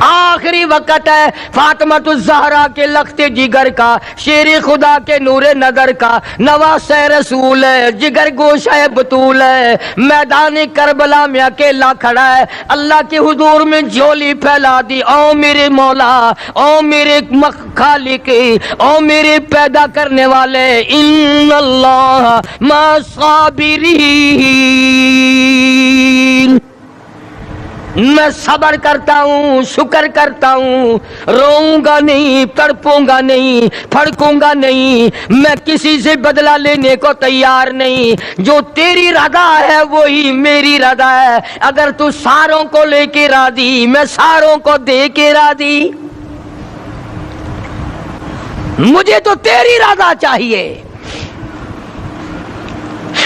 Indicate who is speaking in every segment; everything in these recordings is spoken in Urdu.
Speaker 1: آخری وقت ہے فاطمہ الزہرا کے لخت جگر کا، شیر خدا کے نور نظر کا، نواس رسول ہے، جگر گوشہ بطول ہے، میدان کربلا میں اکیلا کھڑا ہے، اللہ کے حضور میں جھولی پھیلا دی، او میرے مولا، او میرے خالق، او میرے پیدا کرنے والے، ان اللہ مع الصابرین، میں صبر کرتا ہوں، شکر کرتا ہوں، روؤں گا نہیں، تڑپوں گا نہیں، پھڑکوں گا نہیں، میں کسی سے بدلہ لینے کو تیار نہیں، جو تیری رضا ہے وہی میری رضا ہے، اگر تو ساروں کو لے کے راضی میں ساروں کو دے کے راضی، مجھے تو تیری رضا چاہیے۔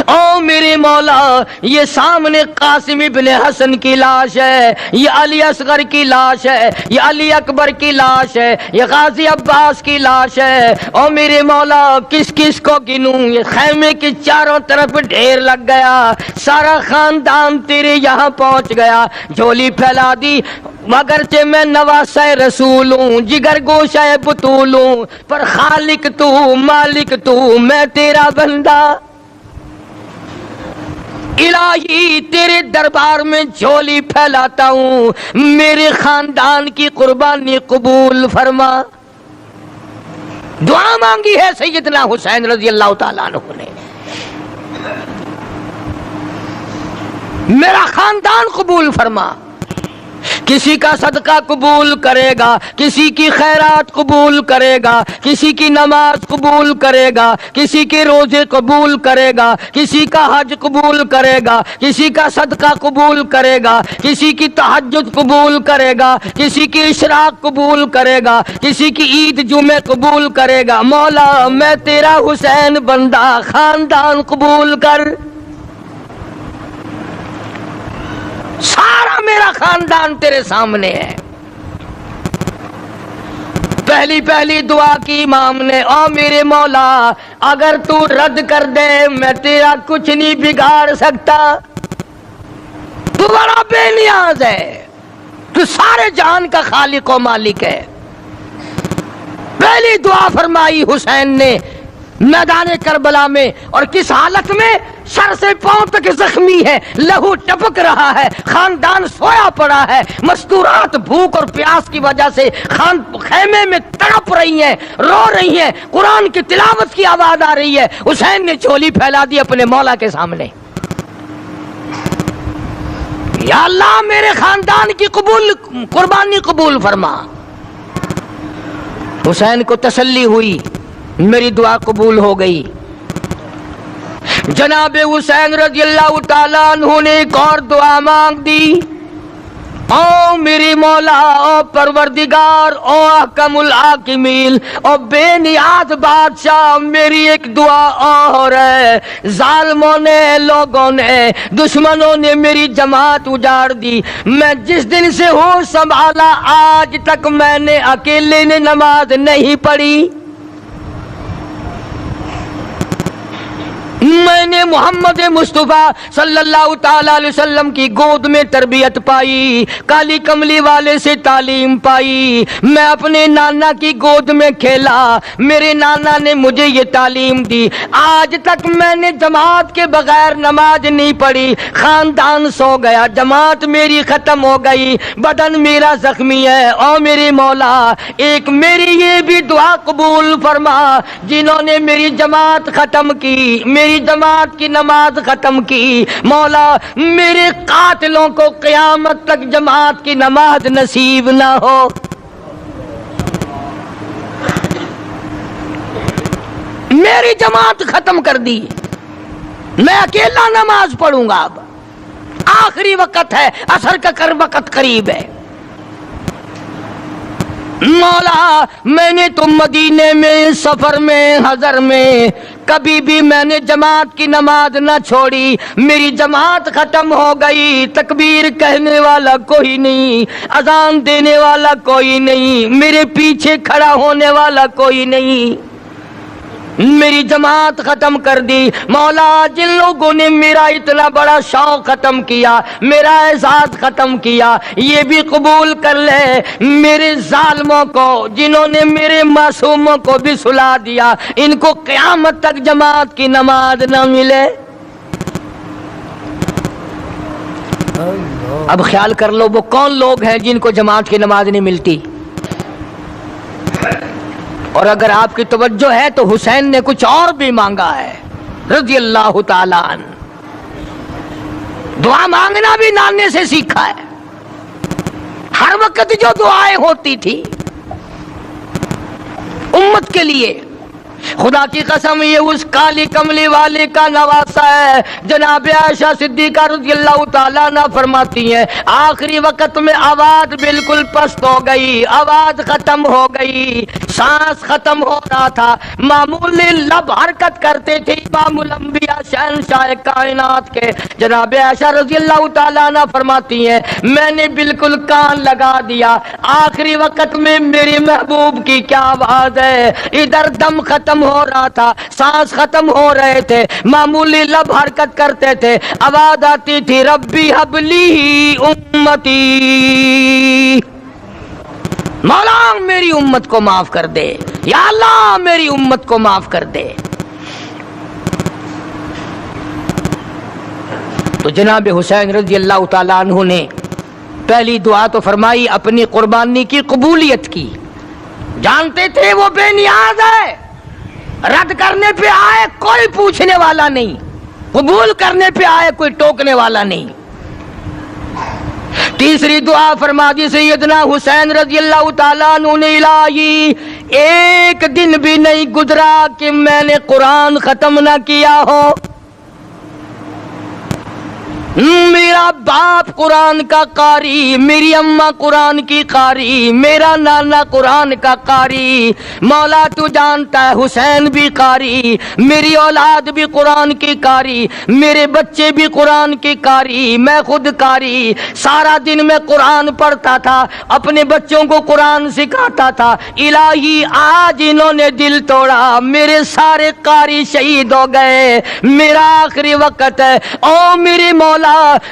Speaker 1: او میرے مولا، یہ سامنے قاسم ابن حسن کی لاش ہے، یہ علی اصغر کی لاش ہے، یہ علی اکبر کی لاش ہے، یہ غازی عباس کی لاش ہے، او میرے مولا کس کس کو گنوں، یہ خیمے کی چاروں طرف ڈھیر لگ گیا، سارا خاندان تیرے یہاں پہنچ گیا، جھولی پھیلا دی، مگرچہ میں نواسہ رسول ہوں، جگر گوشہ بطول ہوں، پر خالق تو، مالک تو، میں تیرا بندہ، الہی تیرے دربار میں جھولی پھیلاتا ہوں، میرے خاندان کی قربانی قبول فرما۔ دعا مانگی ہے سیدنا حسین رضی اللہ تعالیٰ عنہ نے، میرا خاندان قبول فرما، کسی کا صدقہ قبول کرے گا، کسی کی خیرات قبول کرے گا، کسی کی نماز قبول کرے گا، کسی کے روزے قبول کرے گا، کسی کا حج قبول کرے گا، کسی کا صدقہ قبول کرے گا، کسی کی تہجد قبول کرے گا، کسی کی اشراق قبول کرے گا، کسی کی عید جمعے قبول کرے گا، مولا میں تیرا حسین بندہ، خاندان قبول کر، سارا میرا خاندان تیرے سامنے ہے۔ پہلی پہلی دعا کی امام نے، او میرے مولا اگر تو رد کر دے میں تیرا کچھ نہیں بگاڑ سکتا، تو بڑا بے نیاز ہے، تو سارے جہان کا خالق و مالک ہے۔ پہلی دعا فرمائی حسین نے میدان کربلا میں، اور کس حالت میں؟ سر سے پاؤں تک زخمی ہے، لہو ٹپک رہا ہے، خاندان سویا پڑا ہے، مستورات بھوک اور پیاس کی وجہ سے خیمے میں تڑپ رہی ہیں، رو رہی ہیں، قرآن کی تلاوت کی آواز آ رہی ہے، حسین نے جھولی پھیلا دی اپنے مولا کے سامنے، یا اللہ میرے خاندان کی قربانی قبول فرما۔ حسین کو تسلی ہوئی، میری دعا قبول ہو گئی۔ جناب حسین رضی اللہ تعالیٰ عنہ نے ایک اور دعا مانگ دی، او میری مولا، او پروردگار، او احکم الحاکمین، او بے نیاز بادشاہ، میری ایک دعا اور ہے، ظالموں نے، لوگوں نے، دشمنوں نے میری جماعت اجاڑ دی، میں جس دن سے ہوش سنبھالا آج تک میں نے اکیلے نے نماز نہیں پڑھی، میں نے محمد مصطفیٰ صلی اللہ تعالی علیہ وسلم کی گود میں تربیت پائی، کالی کملی والے سے تعلیم پائی، میں اپنے نانا کی گود میں کھیلا، میرے نانا نے مجھے یہ تعلیم دی، آج تک میں نے جماعت کے بغیر نماز نہیں پڑھی، خاندان سو گیا، جماعت میری ختم ہو گئی، بدن میرا زخمی ہے، او میرے مولا ایک میری یہ بھی دعا قبول فرما، جنہوں نے میری جماعت ختم کی، میری جماعت کی نماز ختم کی، مولا میرے قاتلوں کو قیامت تک جماعت کی نماز نصیب نہ ہو۔ میری جماعت ختم کر دی، میں اکیلا نماز پڑھوں گا، اب آخری وقت ہے، عصر کا وقت قریب ہے، مولا میں نے تو مدینے میں، سفر میں، حضر میں کبھی بھی میں نے جماعت کی نماز نہ چھوڑی، میری جماعت ختم ہو گئی، تکبیر کہنے والا کوئی نہیں، اذان دینے والا کوئی نہیں، میرے پیچھے کھڑا ہونے والا کوئی نہیں، میری جماعت ختم کر دی۔ مولا جن لوگوں نے میرا اتنا بڑا شوق ختم کیا، میرا اعزاز ختم کیا، یہ بھی قبول کر لے میرے ظالموں کو جنہوں نے میرے معصوموں کو بھی سلا دیا، ان کو قیامت تک جماعت کی نماز نہ ملے۔ اب خیال کر لو وہ کون لوگ ہیں جن کو جماعت کی نماز نہیں ملتی۔ اور اگر آپ کی توجہ ہے تو حسین نے کچھ اور بھی مانگا ہے رضی اللہ تعالیٰ عنہ۔ دعا مانگنا بھی نانے سے سیکھا ہے۔ ہر وقت جو دعائیں ہوتی تھی امت کے لیے، خدا کی قسم یہ اس کالی کملی والے کا نواسا ہے۔ جناب عائشہ صدیقہ رضی اللہ تعالیٰ عنہ فرماتی ہیں آخری وقت میں آواز بالکل پست ہو گئی، آواز ختم ہو گئی، سانس ختم ہو رہا تھا، معمولی لب حرکت کرتے تھے امام الانبیاء شہنشاہ کائنات کے۔ جناب عائشہ رضی اللہ تعالیٰ عنہ فرماتی ہیں میں نے بالکل کان لگا دیا، آخری وقت میں میرے محبوب کی کیا آواز ہے، ادھر دم ختم ہو رہا تھا، سانس ختم ہو رہے تھے، معمولی لب حرکت کرتے تھے، آواز آتی تھی ربی حب لی امتی، مولا میری امت کو معاف کر دے، یا اللہ میری امت کو معاف کر دے۔ تو جناب حسین رضی اللہ تعالیٰ عنہ نے پہلی دعا تو فرمائی اپنی قربانی کی قبولیت کی، جانتے تھے وہ بے نیاز ہے، رد کرنے پہ آئے کوئی پوچھنے والا نہیں، قبول کرنے پہ آئے کوئی ٹوکنے والا نہیں۔ تیسری دعا فرما دی سیدنا حسین رضی اللہ تعالیٰ عنہ نے الہی ایک دن بھی نہیں گزرا کہ میں نے قرآن ختم نہ کیا ہو، میرا باپ قرآن کا قاری، میری اماں قرآن کی قاری، میرا نانا قرآن کا قاری، مولا تو جانتا ہے حسین بھی قاری، میری اولاد بھی قرآن کی قاری، میرے بچے بھی قرآن کی قاری، میں خود قاری، سارا دن میں قرآن پڑھتا تھا، اپنے بچوں کو قرآن سکھاتا تھا، الہی آج انہوں نے دل توڑا، میرے سارے قاری شہید ہو گئے، میرا آخری وقت ہے، او میرے مولا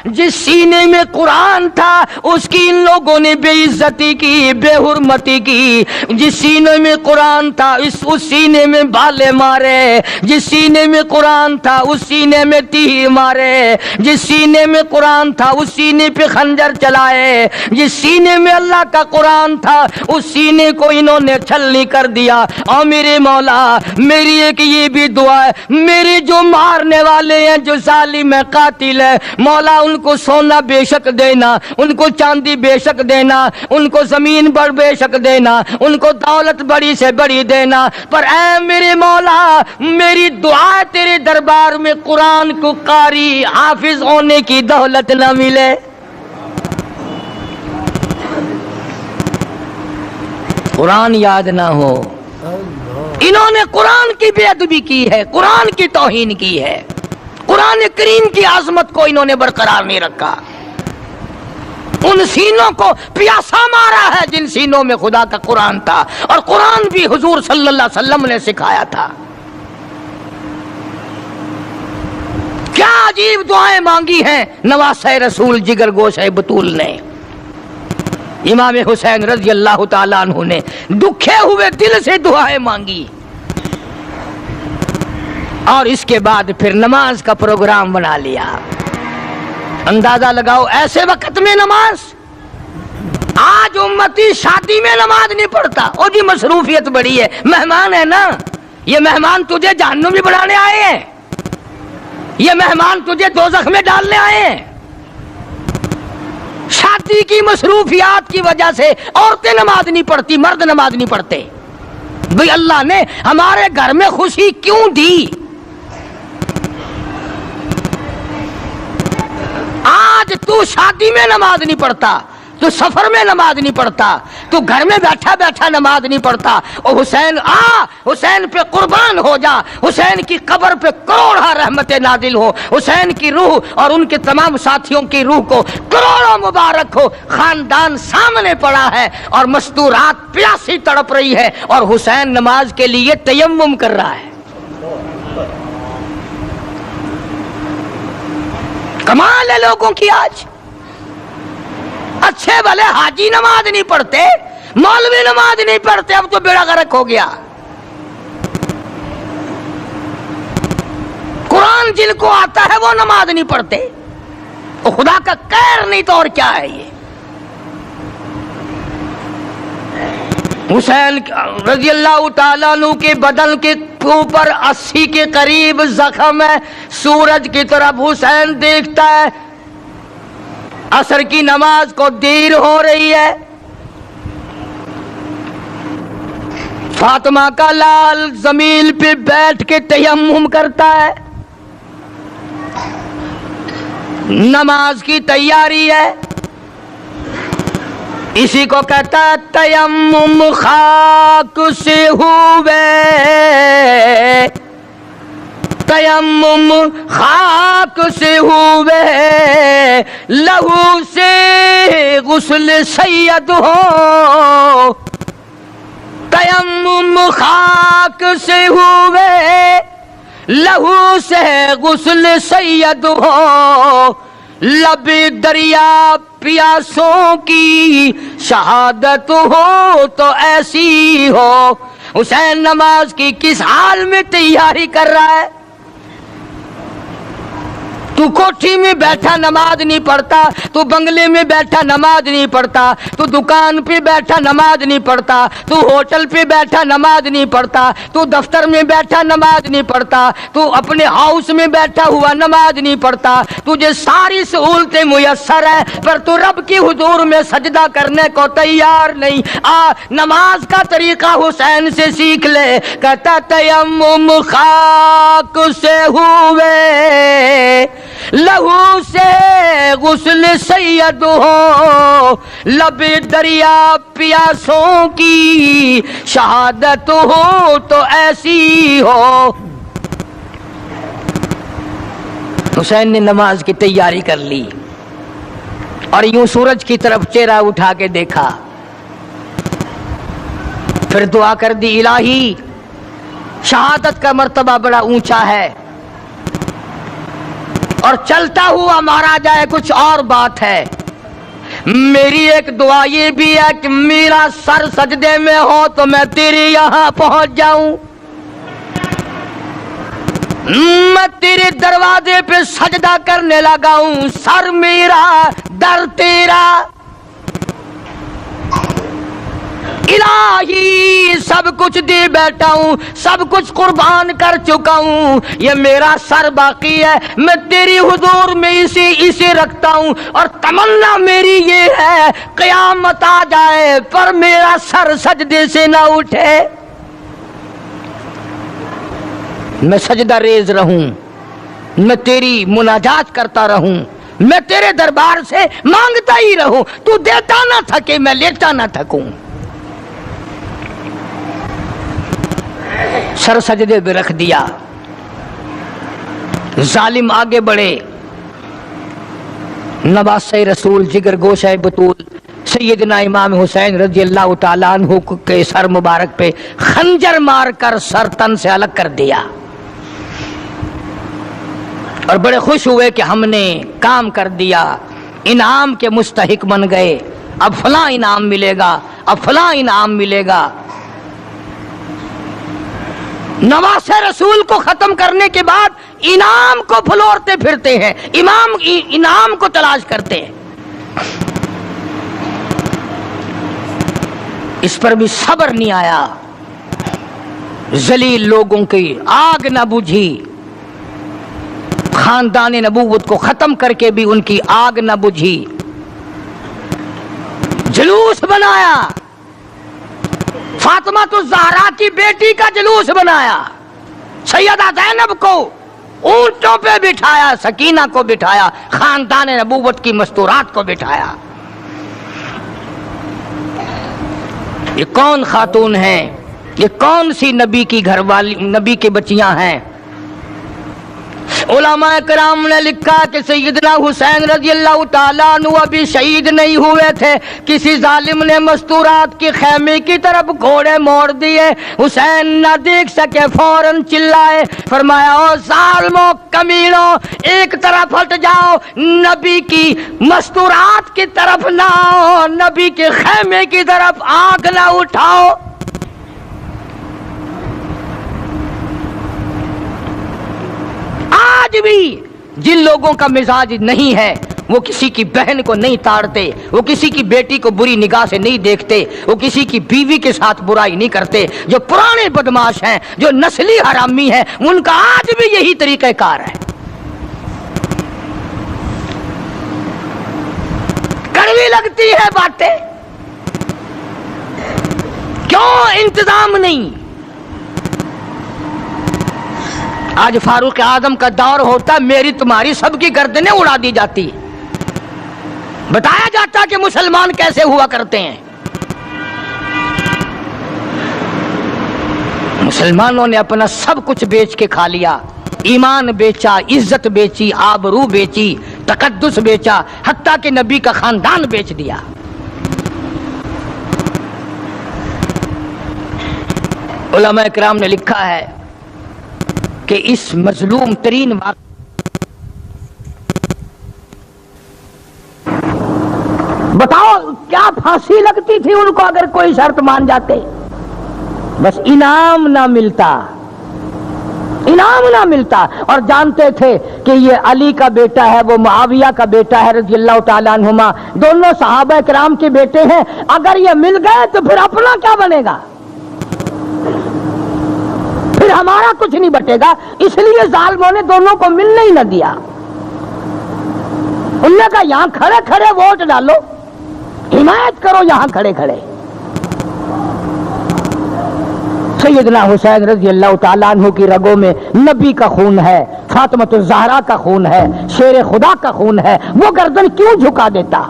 Speaker 1: جس سینے میں قرآن تھا اس کی ان لوگوں نے بے عزتی کی، بے حرمتی کی، جس سینے میں قرآن تھا اس سینے میں بالے مارے، جس سینے میں قرآن تھا اس سینے میں تیر مارے، جس سینے میں قرآن تھا اس سینے پہ خنجر چلائے، جس سینے میں اللہ کا قرآن تھا اس سینے کو انہوں نے چھلنی کر دیا۔ اور میرے مولا میری ایک یہ بھی دعا ہے، میرے جو مارنے والے ہیں، جو ظالم ہے، قاتل ہے، مولا ان کو سونا بے شک دینا، ان کو چاندی بے شک دینا، ان کو زمین پر بے شک دینا، ان کو دولت بڑی سے بڑی دینا، پر اے میرے مولا میری دعا تیرے دربار میں قرآن کو قاری حافظ ہونے کی دولت نہ ملے۔ قرآن یاد نہ ہو، انہوں نے قرآن کی بے ادبی کی ہے، قرآن کی توہین کی ہے، قرآن کریم کی عظمت کو انہوں نے برقرار نہیں رکھا، ان سینوں کو پیاسا مارا ہے جن سینوں میں خدا کا قرآن تھا، اور قرآن بھی حضور صلی اللہ علیہ وسلم نے سکھایا تھا۔ کیا عجیب دعائیں مانگی ہیں نواسہ رسول جگر گوش بطول نے، امام حسین رضی اللہ تعالیٰ عنہ نے دکھے ہوئے دل سے دعائیں مانگی، اور اس کے بعد پھر نماز کا پروگرام بنا لیا۔ اندازہ لگاؤ ایسے وقت میں نماز، آج امتی شادی میں نماز نہیں پڑھتا، اور جی مصروفیت بڑی ہے، مہمان ہے نا، یہ مہمان تجھے جہنم میں بڑھانے آئے ہیں، یہ مہمان تجھے دوزخ میں ڈالنے آئے ہیں۔ شادی کی مصروفیات کی وجہ سے عورتیں نماز نہیں پڑھتی، مرد نماز نہیں پڑھتے۔ بھئی اللہ نے ہمارے گھر میں خوشی کیوں دی؟ آج تو شادی میں نماز نہیں پڑھتا، تو سفر میں نماز نہیں پڑھتا، تو گھر میں بیٹھا بیٹھا نماز نہیں پڑھتا، اور حسین حسین پہ قربان ہو جا، حسین کی قبر پہ کروڑا رحمتیں نازل ہو، حسین کی روح اور ان کے تمام ساتھیوں کی روح کو کروڑوں مبارک ہو۔ خاندان سامنے پڑا ہے اور مستورات پیاسی تڑپ رہی ہے، اور حسین نماز کے لیے تیمم کر رہا ہے۔ کمال ہے لوگوں کی آج. اچھے بھلے حاجی نماز نہیں پڑھتے, مولوی نماز نہیں پڑھتے, اب تو بیڑا غرق ہو گیا. قرآن جن کو آتا ہے وہ نماز نہیں پڑھتے, وہ خدا کا قہر نہیں تو اور کیا ہے. یہ حسین رضی اللہ تعالیٰ عنہ کے بدن کے اوپر 80 کے قریب زخم ہے. سورج کی طرف حسین دیکھتا ہے, عصر کی نماز کو دیر ہو رہی ہے. فاطمہ کا لال زمین پہ بیٹھ کے تیمم کرتا ہے, نماز کی تیاری ہے. اسی کو کہتا ہے تیمم خاک سے ہوئے, تیمم خاک سے ہوئے, لہو سے غسل سید ہو. تیمم خاک سے ہوئے, لہو سے غسل سید ہو. لب دریا پیاسوں کی شہادت ہو تو ایسی ہو. حسین نماز کی کس حال میں تیاری کر رہا ہے؟ تو کوٹھی میں بیٹھا نماز نہیں پڑھتا, تو بنگلے میں بیٹھا نماز نہیں پڑھتا, تو دکان پہ بیٹھا نماز نہیں پڑھتا, تو ہوٹل پہ بیٹھا نماز نہیں پڑھتا, تو دفتر میں بیٹھا نماز نہیں پڑھتا, تو اپنے ہاؤس میں بیٹھا ہوا نماز نہیں پڑھتا. تجھے ساری سہولتیں میسر ہیں پر تو رب کی حضور میں سجدہ کرنے کو تیار نہیں. نماز کا طریقہ حسین سے سیکھ لے. کہتا تیمم خاک سے ہوئے, لہو سے غسل سید ہو. لب دریا پیاسوں کی شہادت ہو تو ایسی ہو. حسین نے نماز کی تیاری کر لی اور یوں سورج کی طرف چہرہ اٹھا کے دیکھا, پھر دعا کر دی, الہی شہادت کا مرتبہ بڑا اونچا ہے اور چلتا ہوا مارا جائے کچھ اور بات ہے. میری ایک دعا یہ بھی ہے کہ میرا سر سجدے میں ہو تو میں تیرے یہاں پہنچ جاؤں, میں تیرے دروازے پہ سجدہ کرنے لگا ہوں. سر میرا در تیرا, الہی سب کچھ دے بیٹھا ہوں, سب کچھ قربان کر چکا ہوں, یہ میرا سر باقی ہے, میں تیری حضور میں اسے رکھتا ہوں. اور تمنا میری یہ ہے قیامت آ جائے پر میرا سر سجدے سے نہ اٹھے, میں سجدہ ریز رہوں, میں تیری مناجات کرتا رہوں, میں تیرے دربار سے مانگتا ہی رہوں. تو دیتا نہ تھکے, میں لیتا نہ تھکوں. سر سجدے پہ رکھ دیا. ظالم آگے بڑھے. نواسہ رسول جگر گوشہ بطول سیدنا امام حسین رضی اللہ تعالیٰ عنہ کے سر مبارک پہ خنجر مار کر سر تن سے الگ کر دیا اور بڑے خوش ہوئے کہ ہم نے کام کر دیا, انعام کے مستحق بن گئے. اب فلاں انعام ملے گا, اب فلاں انعام ملے گا. نواسہ رسول کو ختم کرنے کے بعد انعام کو پھلورتے پھرتے ہیں, انعام کو تلاش کرتے ہیں. اس پر بھی صبر نہیں آیا. ذلیل لوگوں کی آگ نہ بجھی, خاندان نبوت کو ختم کر کے بھی ان کی آگ نہ بجھی. جلوس بنایا, فاطمہ الزہرا کی بیٹی کا جلوس بنایا, سیدہ زینب کو اونٹوں پہ بٹھایا, سکینہ کو بٹھایا, خاندان نبوت کی مستورات کو بٹھایا. یہ کون خاتون ہیں, یہ کون سی نبی کی گھر والی, نبی کی بچیاں ہیں؟ علماء کرام نے لکھا کہ سیدنا حسین رضی اللہ تعالیٰ عنہ ابھی شہید نہیں ہوئے تھے، کسی ظالم نے مستورات کی خیمے کی طرف گھوڑے موڑ دیے، حسین نہ دیکھ سکے، فوراً چلائے، فرمایا او ظالموں کمینوں ایک طرف ہٹ جاؤ، نبی کی مستورات کی طرف نہ آؤ، نبی کے خیمے کی طرف آنکھ نہ اٹھاؤ۔ آج بھی جن لوگوں کا مزاج نہیں ہے وہ کسی کی بہن کو نہیں تاڑتے، وہ کسی کی بیٹی کو بری نگاہ سے نہیں دیکھتے، وہ کسی کی بیوی کے ساتھ برائی نہیں کرتے، جو پرانے بدماش ہیں، جو نسلی حرامی ہیں، ان کا آج بھی یہی طریقہ کار ہے۔ کڑوی لگتی ہے باتیں، کیوں انتظام نہیں؟ آج فاروق اعظم کا دور ہوتا، میری تمہاری سب کی گردنیں اڑا دی جاتی، بتایا جاتا کہ مسلمان کیسے ہوا کرتے ہیں۔ مسلمانوں نے اپنا سب کچھ بیچ کے کھا لیا، ایمان بیچا، عزت بیچی، آبرو بیچی، تقدس بیچا، حتیٰ کہ نبی کا خاندان بیچ دیا۔ علماء کرام نے لکھا ہے کہ اس مظلوم ترین واقعہ بتاؤ کیا پھانسی لگتی تھی ان کو اگر کوئی شرط مان جاتے؟ بس انعام نہ ملتا، انعام نہ ملتا، اور جانتے تھے کہ یہ علی کا بیٹا ہے، وہ معاویہ کا بیٹا ہے رضی اللہ تعالیٰ عنہما، دونوں صحابہ کرام کے بیٹے ہیں، اگر یہ مل گئے تو پھر اپنا کیا بنے گا؟ پھر ہمارا کچھ نہیں بٹے گا، اس لیے ظالموں نے دونوں کو ملنے ہی نہ دیا۔ انہوں نے کہا یہاں کھڑے کھڑے ووٹ ڈالو، حمایت کرو یہاں کھڑے کھڑے۔ سیدنا حسین رضی اللہ تعالیٰ عنہ کی رگوں میں نبی کا خون ہے، فاطمۃ الزہرا کا خون ہے، شیر خدا کا خون ہے، وہ گردن کیوں جھکا دیتا؟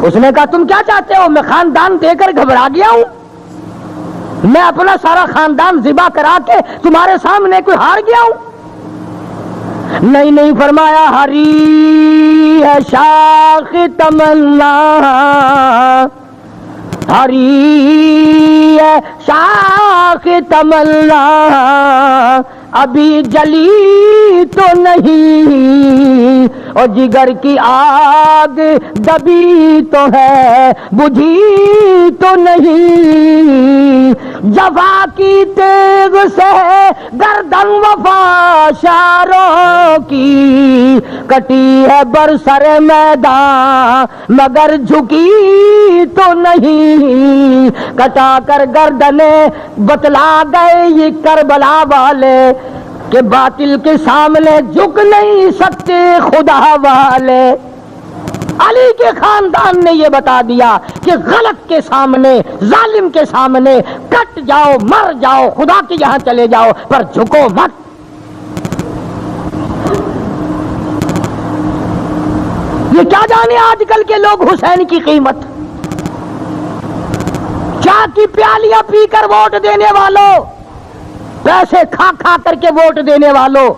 Speaker 1: اس نے کہا تم کیا چاہتے ہو؟ میں خاندان دے کر گھبرا گیا ہوں، میں اپنا سارا خاندان ذبح کرا کے تمہارے سامنے کوئی ہار گیا ہوں؟ نہیں، فرمایا ہری ہے شاخ تمنا، ہری ہے شاخ تمنا، ابھی جلی تو نہیں، اور جگر کی آگ دبی تو ہے، بجھی تو نہیں، جفا کی تیغ سے گردن وفا شاروں کی، کٹی ہے برسر میدان مگر جھکی تو نہیں، کٹا کر گردنیں بتلا گئے یہ کربلا والے کہ باطل کے سامنے جھک نہیں سکتے خدا والے۔ علی کے خاندان نے یہ بتا دیا کہ غلط کے سامنے، ظالم کے سامنے کٹ جاؤ، مر جاؤ، خدا کے یہاں چلے جاؤ، پر جھکو مت۔ یہ کیا جانے آج کل کے لوگ حسین کی قیمت، چاہ کی پیالیاں پی کر ووٹ دینے والوں، پیسے کھا کھا کر کے ووٹ دینے والوں،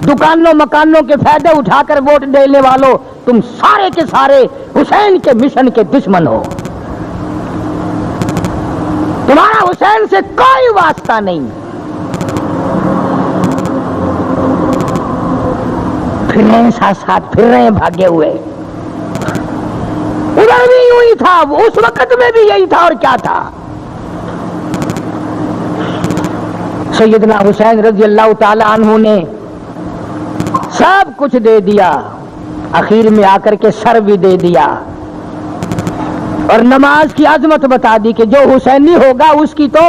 Speaker 1: دکانوں مکانوں کے فائدے اٹھا کر ووٹ دینے والوں، تم سارے کے سارے حسین کے مشن کے دشمن ہو، تمہارا حسین سے کوئی واسطہ نہیں۔ پھر رہے ہیں ساتھ ساتھ، پھر رہے ہیں بھاگے ہوئے، ادھر بھی یوں ہی تھا، اس وقت میں بھی یہی تھا، اور کیا تھا؟ سیدنا حسین رضی اللہ تعالی عنہ نے سب کچھ دے دیا، اخیر میں آ کر کے سر بھی دے دیا، اور نماز کی عظمت بتا دی کہ جو حسینی ہوگا اس کی تو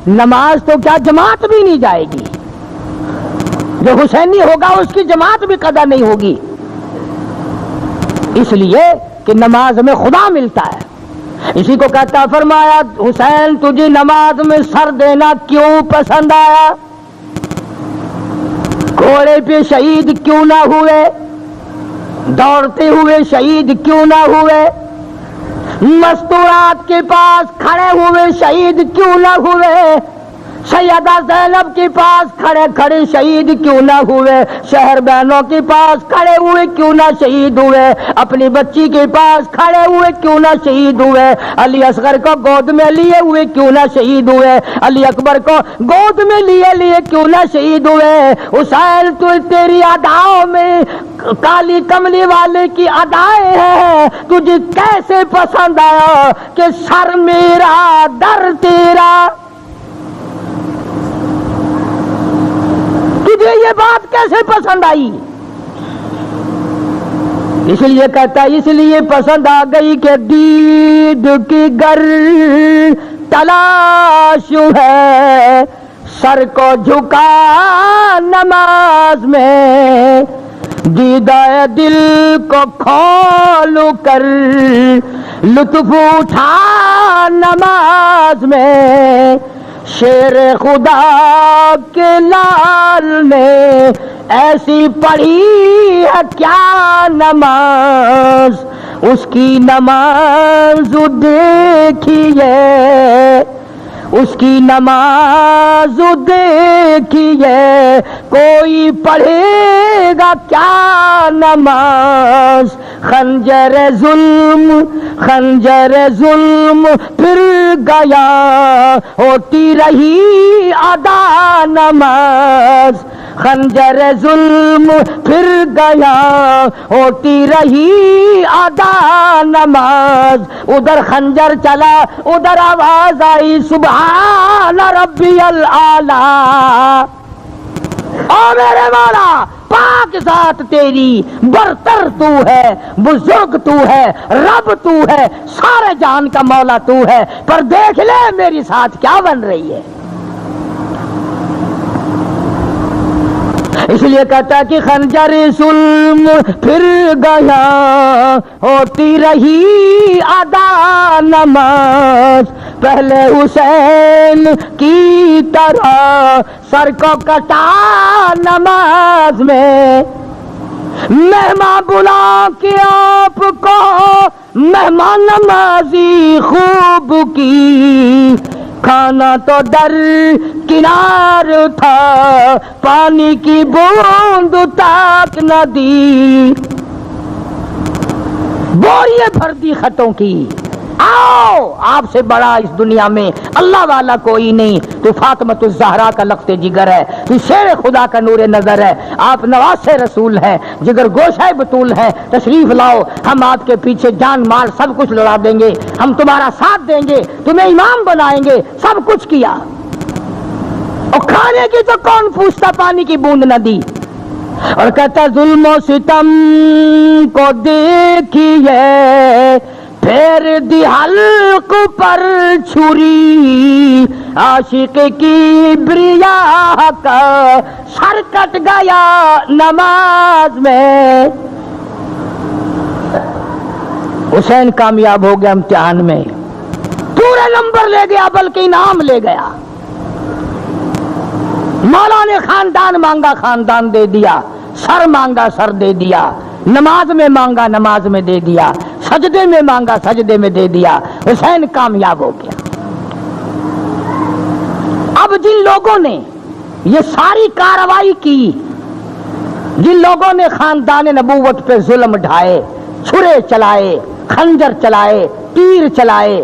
Speaker 1: نماز تو کیا جماعت بھی نہیں جائے گی، جو حسینی ہوگا اس کی جماعت بھی قضا نہیں ہوگی، اس لیے کہ نماز میں خدا ملتا ہے۔ اسی کو کہتا فرمایا حسین تجھے نماز میں سر دینا کیوں پسند آیا؟ گھوڑے پہ شہید کیوں نہ ہوئے؟ دوڑتے ہوئے شہید کیوں نہ ہوئے؟ مستورات کے پاس کھڑے ہوئے شہید کیوں نہ ہوئے؟ سیدہ زینب کے پاس کھڑے کھڑے شہید کیوں نہ ہوئے؟ شہر بہنوں کے پاس کھڑے ہوئے کیوں نہ شہید ہوئے؟ اپنی بچی کے پاس کھڑے ہوئے کیوں نہ شہید ہوئے؟ علی اصغر کو گود میں لیے ہوئے کیوں نہ شہید ہوئے؟ علی اکبر کو گود میں لیے کیوں نہ شہید ہوئے؟ حسین تو تیری اداؤں میں کالی کملی والے کی ادائیں ہیں، تجھے کیسے پسند آیا کہ سر میرا در تیرا؟ تجھے یہ بات کیسے پسند آئی؟ اس لیے کہتا ہے اس لیے پسند آ گئی کہ دید کی گر تلاش ہے، سر کو جھکا نماز میں، دیدہ دل کو کھول کر لطف اٹھا نماز میں، شیر خدا کے لال نے ایسی پڑھی ہے کیا نماز، اس کی نماز دیکھیے، اس کی نماز دیکھیے، کوئی پڑھے گا کیا نماز؟ خنجر ظلم پھر گیا، ہوتی رہی ادا نماز، خنجر ظلم پھر گیا، ہوتی رہی ادا نماز، ادھر خنجر چلا ادھر آواز آئی سبحان ربی الاعلی، او میرے مولا پاک ذات تیری، برتر تو ہے، بزرگ تو ہے، رب تو ہے، سارے جہان کا مولا تو ہے، پر دیکھ لے میری ساتھ کیا بن رہی ہے۔ اس لیے کہتا ہے کہ خنجر ظلم پھر گیا، ہوتی رہی ادا نماز، پہلے حسین کی طرح سر کو کٹا نماز میں، مہمان بلا کے آپ کو مہمان نمازی خوب کی، کھانا تو در کنار تھا، پانی کی بوند تک نہ دی، بوریے بھر دی خطوں کی، آؤ آپ سے بڑا اس دنیا میں اللہ والا کوئی نہیں، تو فاطمۃ الزہرا کا لخت جگر ہے، تو شیر خدا کا نور نظر ہے، آپ نواز رسول ہیں، جگر گوشہ بطول ہیں، تشریف لاؤ، ہم آپ کے پیچھے جان مال سب کچھ لڑا دیں گے، ہم تمہارا ساتھ دیں گے، تمہیں امام بنائیں گے، سب کچھ کیا، اور کھانے کی تو کون پوچھتا، پانی کی بوند نہ دی، اور کہتا ظلم و ستم کو دیکھیے، پھر دی حلق پر چھری، عاشق کی بریا کا سر کٹ گیا نماز میں، حسین کامیاب ہو گیا امتحان میں، پورے نمبر لے گیا بلکہ انعام لے گیا، مولا نے خاندان مانگا خاندان دے دیا، سر مانگا سر دے دیا، نماز میں مانگا نماز میں دے دیا، سجدے میں مانگا سجدے میں دے دیا، حسین کامیاب ہو گیا۔ اب جن لوگوں نے یہ ساری کارروائی کی، جن لوگوں نے خاندان نبوت پہ ظلم ڈھائے، چھرے چلائے، خنجر چلائے، تیر چلائے،